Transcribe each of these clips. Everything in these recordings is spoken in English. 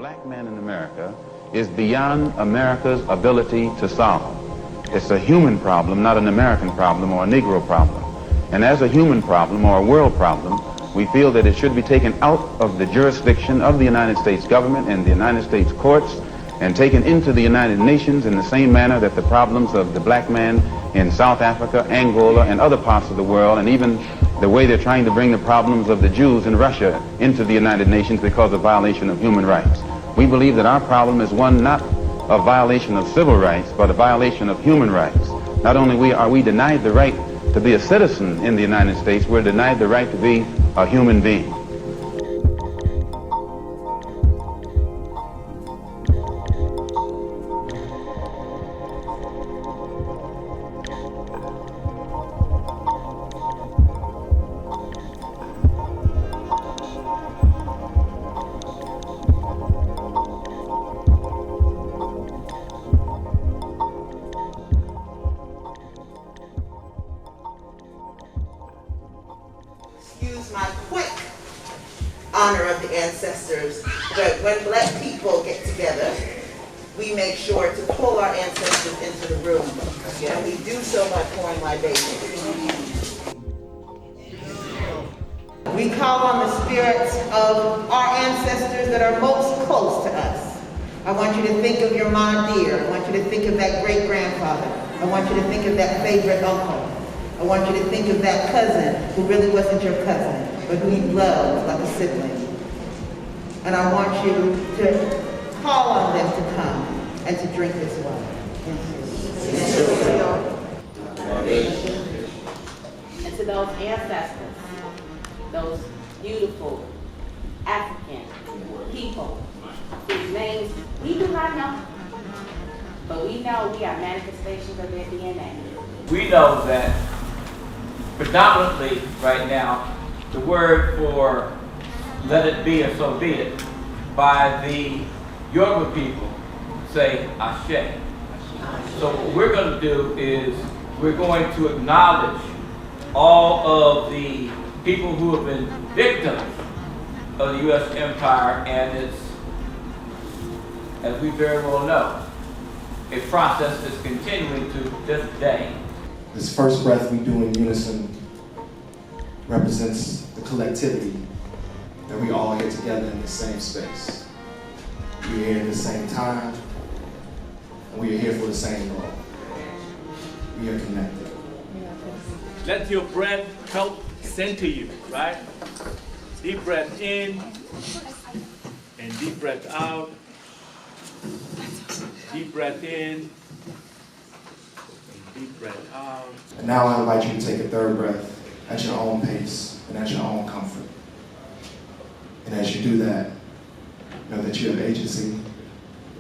black man in America is beyond America's ability to solve. It's a human problem, not an American problem or a Negro problem. And as a human problem or a world problem, we feel that it should be taken out of the jurisdiction of the United States government and the United States courts and taken into the United Nations in the same manner that the problems of the black man in South Africa, Angola, and other parts of the world, and even the way they're trying to bring the problems of the Jews in Russia into the United Nations because of violation of human rights. We believe that our problem is one not of violation of civil rights, but a violation of human rights. Not only are we denied the right to be a citizen in the United States, we're denied the right to be a human being. Excuse my quick honor of the ancestors, but when black people get together, we make sure to pull our ancestors into the room, and we do so by pouring libations. We call on the spirits of our ancestors that are most close to us. I want you to think of your ma dear. I want you to think of that great-grandfather. I want you to think of that favorite uncle. I want you to think of that cousin who really wasn't your cousin, but who you loved like a sibling. And I want you to call on them to come and to drink this wine. And to those ancestors, those beautiful African people whose names we do not know, but we know we are manifestations of their DNA. We know that predominantly right now, the word for let it be or so be it by the Yoruba people say Ashe. So what we're going to do is we're going to acknowledge all of the people who have been victims of the U.S. empire, and it's, as we very well know, a process that's continuing to this day. This first breath we do in unison represents the collectivity that we all get together in the same space. We are here at the same time, and we are here for the same goal. We are connected. Let your breath help center you, right? Deep breath in, and deep breath out. Deep breath in, deep breath out. And now I invite you to take a third breath at your own pace and at your own comfort. And as you do that, know that you have agency.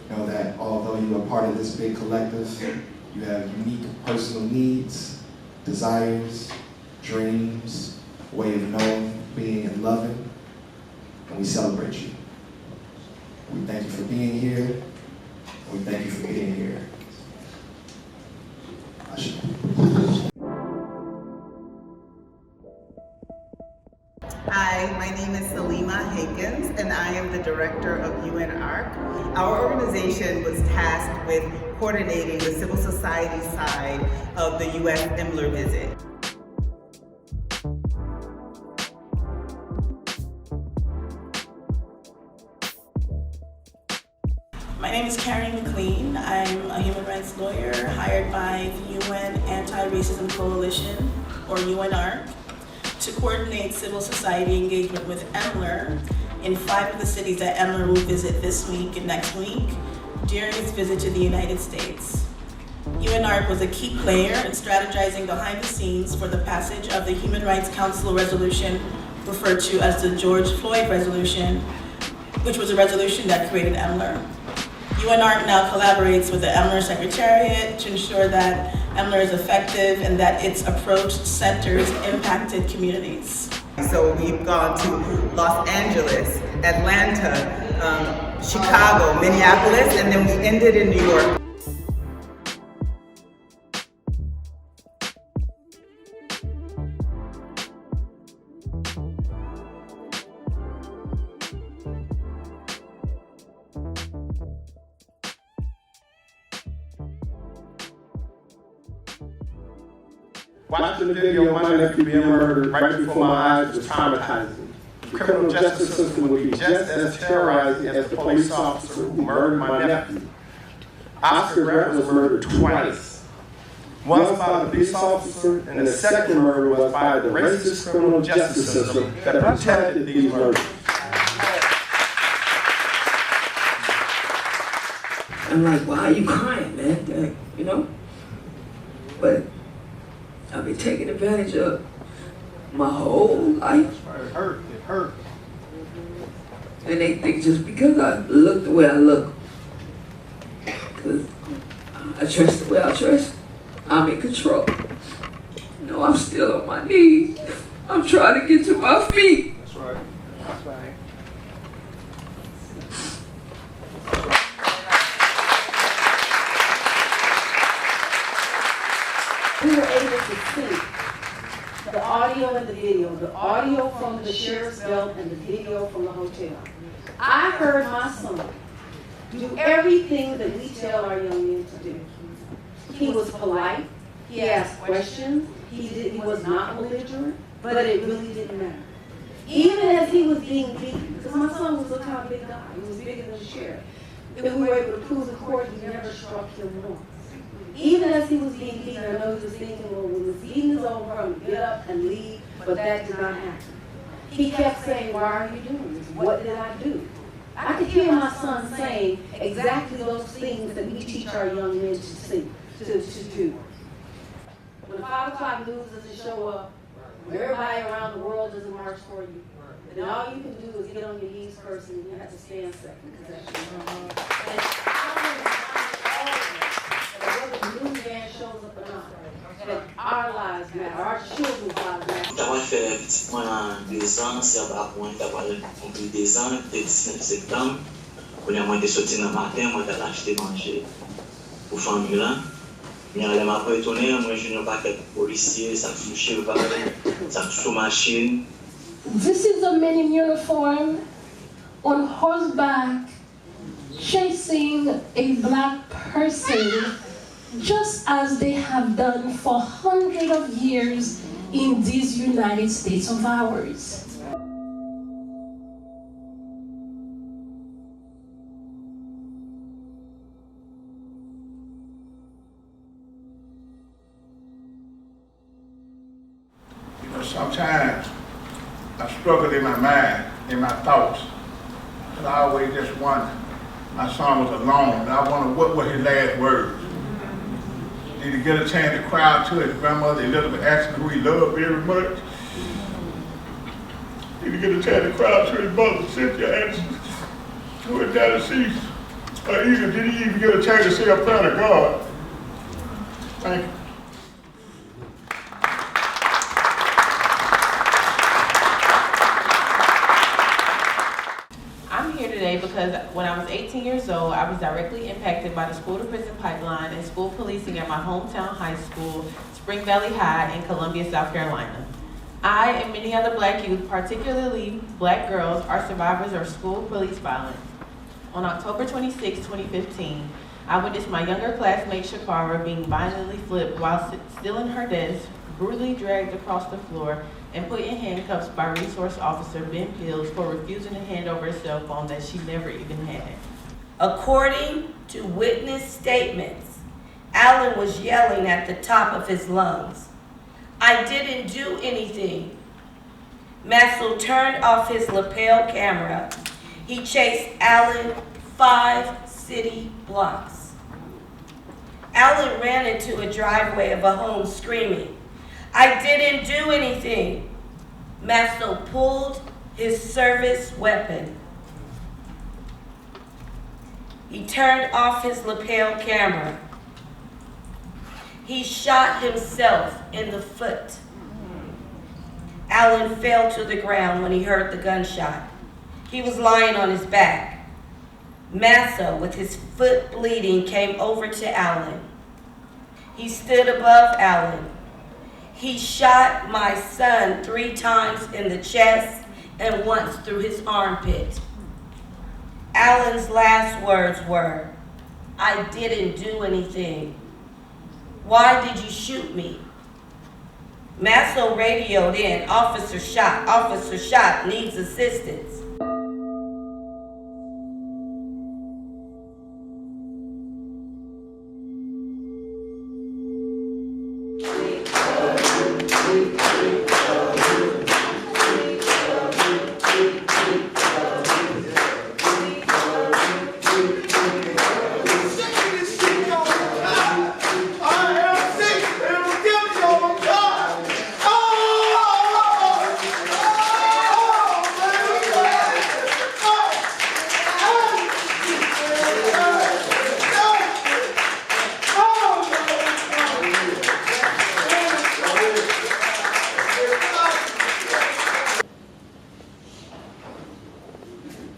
Know that although you are part of this big collective, you have unique personal needs, desires, dreams, way of knowing, being, and loving. And we celebrate you. We thank you for being here. We thank you for being here. Hi, my name is Salima Hankins, and I am the director of UNARC. Our organization was tasked with coordinating the civil society side of the U.S. EMLER visit. My name is Karen McLean. I'm a human rights lawyer hired by the UN Anti-Racism Coalition, or UNARC, to coordinate civil society engagement with EMLER in 5 of the cities that EMLER will visit this week and next week during its visit to the United States. UNARC was a key player in strategizing behind the scenes for the passage of the Human Rights Council resolution referred to as the George Floyd Resolution, which was a resolution that created EMLER. UNARC now collaborates with the EMLER Secretariat to ensure that EMLER is effective and that its approach centers impacted communities. So we've gone to Los Angeles, Atlanta, Chicago, Minneapolis, and then we ended in New York. Watching the video of my nephew being murdered right before my eyes was traumatizing. The criminal justice system would be just as terrorizing as the police officer who murdered my nephew. Oscar Grant was murdered twice. Once by the police officer, and the second murder was by the racist criminal justice system that protected these murders. I'm like, why are you crying, man? You know? But I've been taken advantage of my whole life. It hurt. And they think just because I look the way I look, because I dress the way I dress, I'm in control. No, I'm still on my knees. I'm trying to get to my feet. That's right. We were able to see the audio and the video, the audio from the sheriff's belt and the video from the hotel. I heard my son do everything that we tell our young men to do. He was polite, he asked questions, he was not belligerent, but it really didn't matter. Even as he was being beaten, because my son was a kind of big guy, he was bigger than the sheriff. If we were able to prove the court, he never struck him once. Even as he was being beaten, I know he was thinking, well, when the beating is over, I'm going to get up and leave, but that did not happen. He kept saying, why are you doing this? What did I do? I could hear my son saying exactly those things that we teach our young men to do. When the 5 o'clock news doesn't show up, when everybody around the world doesn't march for you, then all you can do is get on your knees first and you have to stand second. Whether the news man shows up or not, that our lives matter, our children's lives matter. T'as fait effectivement 2 ans, c'est après t'as compris 2 ans, le 19 septembre. Quand moi j'étais sorti dans le matin, moi j'ai acheté manger pour famille là. Mais elle m'a pas étonné, moi je n'ai pas quelques policiers, ça touchait le parler, ça touche aux machines. This is a man in uniform on horseback chasing a black person, just as they have done for hundreds of years in these United States of ours. You know, sometimes I struggle in my mind, in my thoughts. And I always just wonder, my son was alone, and I wonder what were his last words. Did he get a chance to cry out to his grandmother, Elizabeth, asking who he loved very much? Did he get a chance to cry out to his mother, Cynthia, asking who his daddy sees? Or even, did he even get a chance to say a prayer to God? Thank you. Because when I was 18 years old, I was directly impacted by the school-to-prison pipeline and school policing at my hometown high school, Spring Valley High in Columbia, South Carolina. I and many other black youth, particularly black girls, are survivors of school police violence. On October 26, 2015, I witnessed my younger classmate Shakara being violently flipped while still in her desk, brutally dragged across the floor, and put in handcuffs by resource officer Ben Pills for refusing to hand over a cell phone that she never even had. According to witness statements, Allen was yelling at the top of his lungs, "I didn't do anything." Massel turned off his lapel camera. He chased Allen 5 city blocks. Allen ran into a driveway of a home screaming, "I didn't do anything." Massel pulled his service weapon. He turned off his lapel camera. He shot himself in the foot. Allen fell to the ground when he heard the gunshot. He was lying on his back. Massel, with his foot bleeding, came over to Allen. He stood above Allen. "He shot my son 3 times in the chest and once through his armpit." Allen's last words were, "I didn't do anything. Why did you shoot me?" Masso radioed in, officer shot, needs assistance.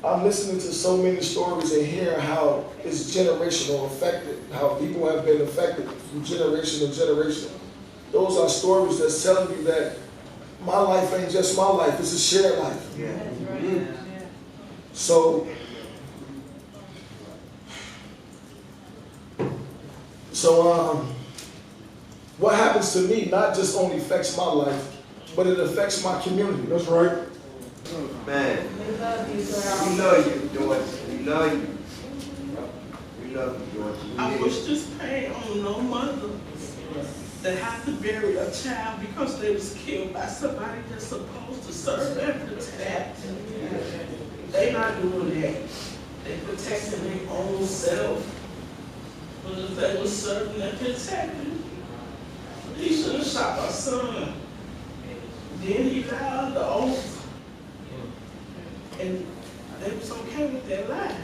I'm listening to so many stories and hearing how it's generational affected, how people have been affected from generation to generation. Those are stories that's telling you that my life ain't just my life, it's a shared life. Yeah. Mm-hmm. So what happens to me not just only affects my life, but it affects my community. That's right. Man, we love you, George. We love you. We love you, George. I wish this pain on no mother that have to bury a child because they was killed by somebody that's supposed to serve and protect. They not doing that. They protecting their own self. But if they was serving and protecting, he should have shot my son. Then he died the oath. And they was okay with that lie.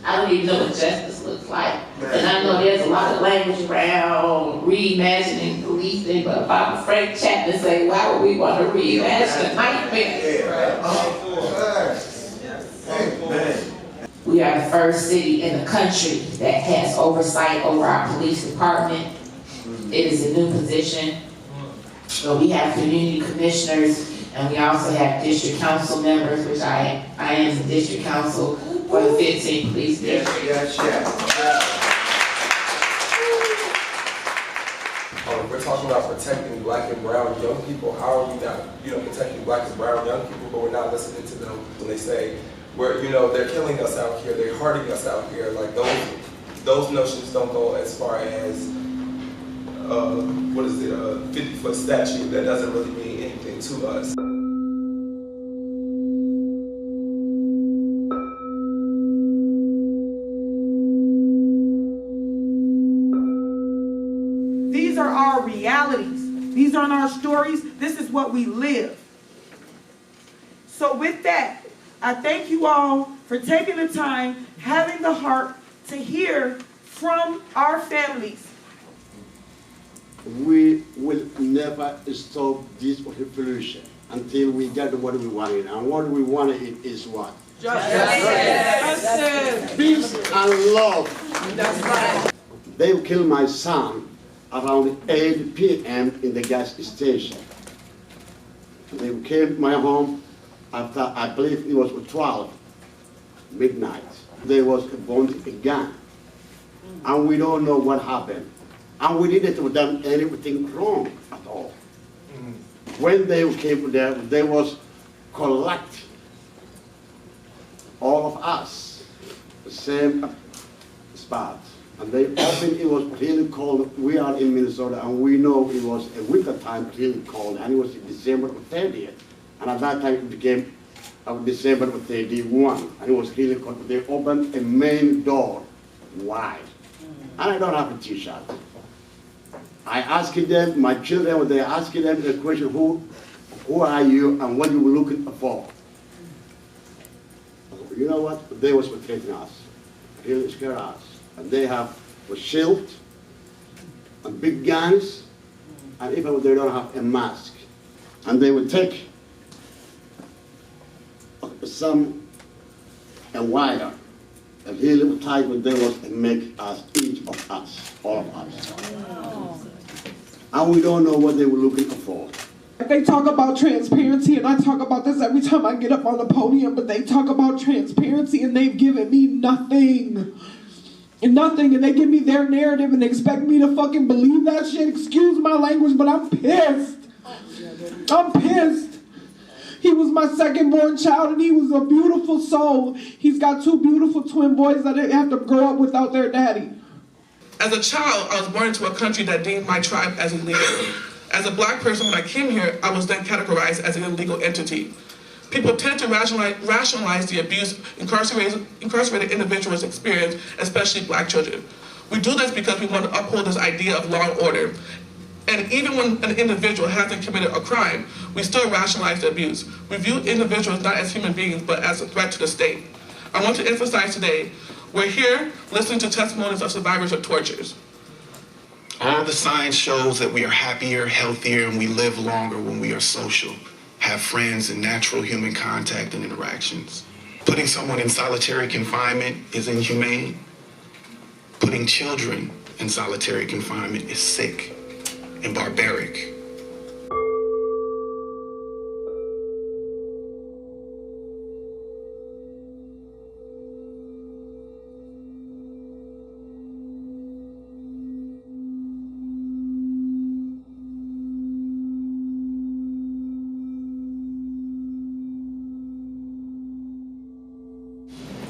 I don't even know what justice looks like. And I know there's a lot of language around reimagining policing, but if I'm Frank Chapman say, why would we want to reimagine a nightmare? We are the first city in the country that has oversight over our police department. It is a new position. So we have community commissioners, and we also have district council members, which I am the district council for the 15th police district. We're talking about protecting black and brown young people. How are you not, protecting black and brown young people, but we're not listening to them when they say, they're killing us out here, they're hurting us out here. Like those notions don't go as far as, 50-foot statue that doesn't really mean anything to us. These are our realities. These aren't our stories. This is what we live. So with that, I thank you all for taking the time, having the heart to hear from our families. We will never stop this revolution until we get what we wanted. And what we wanted is what? Justice. Peace and love. That's right. They killed my son around 8 p.m. in the gas station. They came to my home after, I believe it was 12 midnight. There was a bomb again. And we don't know what happened. And we didn't do anything wrong at all. When they came there, they was collect all of us, the same spot. And they opened, it was really cold. We are in Minnesota, and we know it was a winter time, really cold, and it was December 30th. And at that time, it became December 31, and it was really cold. They opened a main door wide, and I don't have a t-shirt. I asked them, my children, they asking them the question, who are you and what you were looking for? You know what? They was protecting us, really scared us. And they have a shield and big guns, and even they don't have a mask. And they would take some wire, a really tight, but they was make us, each of us, all of us. And we don't know what they were looking for. They talk about transparency, and I talk about this every time I get up on the podium, but they talk about transparency and they've given me nothing. nothing, and they give me their narrative and expect me to fucking believe that shit. Excuse my language, but I'm pissed. I'm pissed. He was my second born child, and he was a beautiful soul. He's got 2 beautiful twin boys that didn't have to grow up without their daddy. As a child, I was born into a country that deemed my tribe as illegal. As a black person, when I came here, I was then categorized as an illegal entity. People tend to rationalize the abuse incarcerated individuals experience, especially black children. We do this because we want to uphold this idea of law and order. And even when an individual hasn't committed a crime, we still rationalize the abuse. We view individuals not as human beings, but as a threat to the state. I want to emphasize today, we're here listening to testimonies of survivors of tortures. All the science shows that we are happier, healthier, and we live longer when we are social, have friends and natural human contact and interactions. Putting someone in solitary confinement is inhumane. Putting children in solitary confinement is sick and barbaric.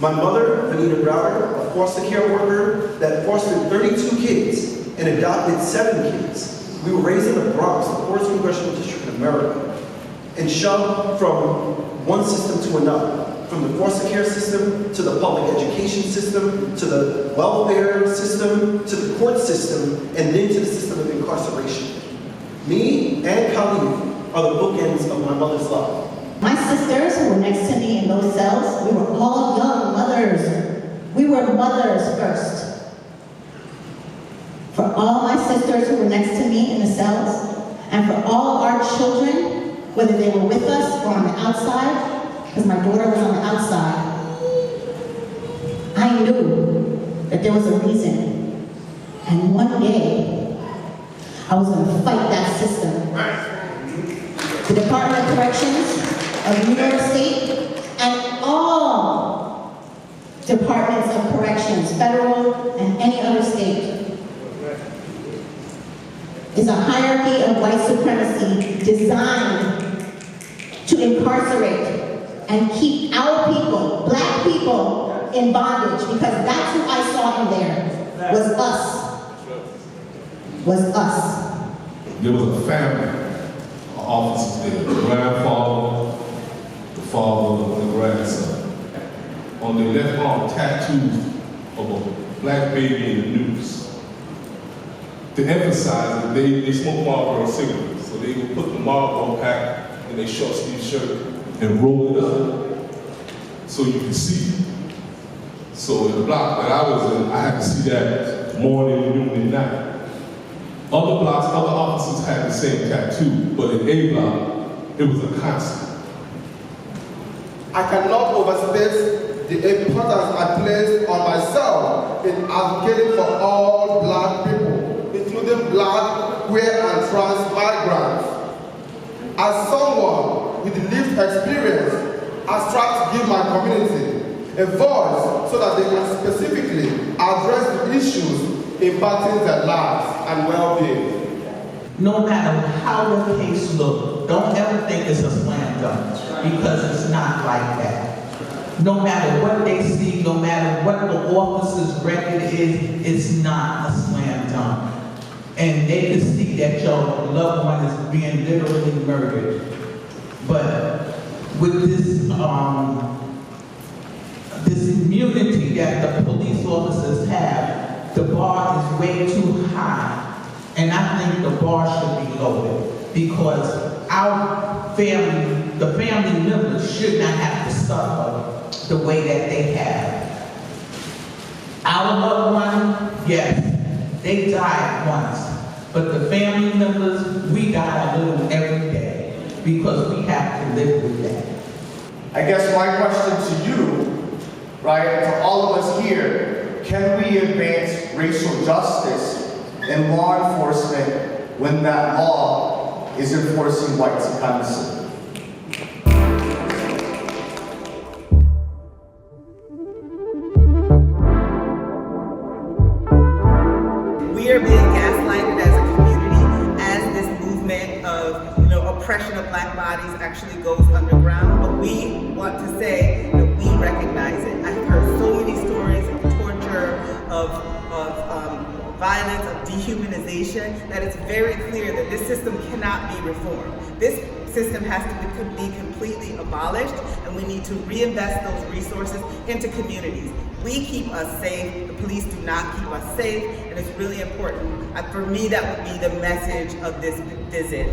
My mother, Anita Browder, a foster care worker that fostered 32 kids and adopted 7 kids. We were raised in the Bronx, the poorest congressional district in America, and shoved from one system to another, from the foster care system to the public education system, to the welfare system, to the court system, and then to the system of incarceration. Me and Khalid are the bookends of my mother's life. My sisters who were next to me in those cells, we were all young mothers. We were mothers first. For all my sisters who were next to me in the cells, and for all our children, whether they were with us or on the outside, because my daughter was on the outside, I knew that there was a reason. And one day, I was going to fight that system. The Department of Corrections of New York State, and all departments of corrections, federal and any other state, is a hierarchy of white supremacy designed to incarcerate and keep our people, black people, in bondage, because that's who I saw in there, was us. Was us. There was a family of officers there, the grandfather, father, and the grandson. On their left arm, tattoos of a black baby in the noose. To emphasize that they smoke Marlboro cigarettes, so they would put the Marlboro pack in their short sleeve shirt and roll it up so you can see. So in the block that I was in, I had to see that morning, noon, and night. Other blocks, other officers had the same tattoo, but in A block, it was a constant. I cannot overstate the importance I place on myself in advocating for all black people, including black, queer, and trans migrants. As someone with lived experience, I strive to give my community a voice so that they can specifically address the issues impacting their lives and well-being. No matter how the case looks, don't ever think it's a slam dunk, because it's not like that. No matter what they see, no matter what the officer's record is, it's not a slam dunk. And they can see that your loved one is being literally murdered. But with this, this immunity that the police officers have, the bar is way too high. And I think the bar should be lowered, because our family, the family members should not have to suffer the way that they have. Our loved one, yes, they died once, but the family members, we die a little every day, because we have to live with that. I guess my question to you, right, to all of us here, can we advance racial justice and law enforcement when that law is enforcing white supremacy? black bodies actually goes underground, but we want to say that we recognize it. I've heard so many stories of torture, of violence, of dehumanization, that it's very clear that this system cannot be reformed. This system has to be completely abolished, and we need to reinvest those resources into communities. We keep us safe, the police do not keep us safe, and it's really important. For me, that would be the message of this visit.